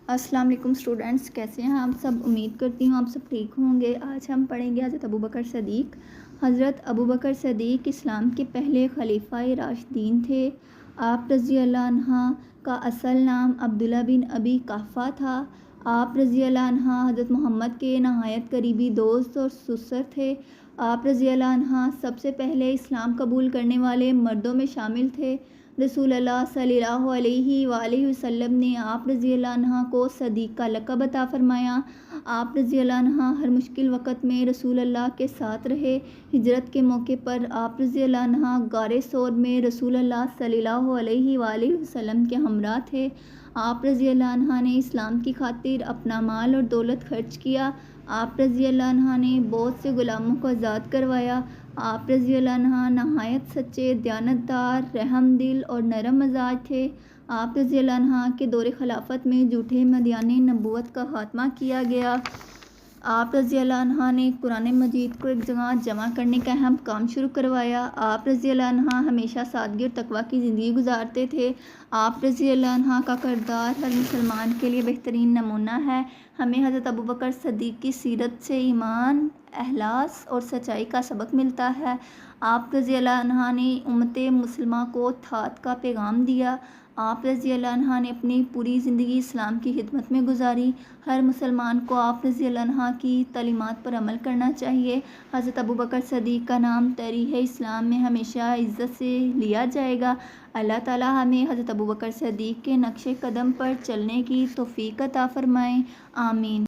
अस्सलाम वालेकुम स्टूडेंट्स, कैसे हैं आप सब। उम्मीद करती हूँ आप सब ठीक होंगे। आज हम पढ़ेंगे हज़रत अबू बकर सदीक़। हज़रत अबू बकर सदीक़ इस्लाम के पहले खलीफाए राशिदीन थे। आप रज़ी अल्लाह अन्हा का असल नाम अब्दुल्ला बिन अबी काफ़ा था। आप रज़ी अल्लाह अन्हा हज़रत मोहम्मद के नहायत करीबी दोस्त और सुसर थे। आप रज़ी अल्लाह अन्हा सबसे पहले इस्लाम कबूल करने वाले मर्दों में शामिल थे। रसूल अल्लाह सल्लल्लाहु अलैहि वसल्लम ने आप रज़ी अल्लाह अन्हा को सदीक़ का लक़ब अता फ़रमाया। आप रज़ी अल्लाह अन्हा हर मुश्किल वक़्त में रसूल अल्लाह के साथ रहे। हिजरत के मौके पर आप रज़ी अल्लाह अन्हा गारे सौर में रसूल अल्लाह सल्लल्लाहु अलैहि वसल्लम के हमरा थे। आप रज़ी अल्लाह अन्हा ने इस्लाम की खातिर अपना माल और दौलत खर्च किया। आप रज़ी अल्लाह अन्हा ने बहुत से ग़ुलामों को आज़ाद करवाया। आप रज़ी अल्लाह अन्हा नहायत सच्चे, दयानतदार, रहमदिल और नरम मिजाज थे। आप रज़ी अल्लाह अन्हा के दौरे खिलाफत में झूठे मदियाने नबूवत का खात्मा किया गया। आप रज़ी अल्लाह अन्हा ने कुरान मजीद को एक जगह जमा करने का अहम काम शुरू करवाया। आप रज़ी अल्लाह अन्हा हमेशा सादगी और तकवा की ज़िंदगी गुजारते थे। आप रज़ी अल्लाह अन्हा का किरदार हर मुसलमान के लिए बेहतरीन नमूना है। हमें हज़रत अबू बकर सदीक़ की सीरत से ईमान, इखलास और सच्चाई का सबक मिलता है। आप रज़ी अल्लाह अन्हा ने उम्मत मुस्लिमा को इत्तेहाद का पैगाम दिया। आप रज़ी अल्लाह अन्हा ने अपनी पूरी ज़िंदगी इस्लाम की खिदमत में गुजारी। हर मुसलमान को आप रज़ी अल्लाह अन्हा की तालीमात पर अमल करना चाहिए। हज़रत अबू बकर सदीक़ का नाम तारीख़ इस्लाम में हमेशा इज़्ज़त से लिया जाएगा। अल्लाह ताला हमें हज़रत अबू बकर सदीक़ के नक्शे कदम पर चलने की तौफ़ीक़ अता फ़रमाए। आमीन।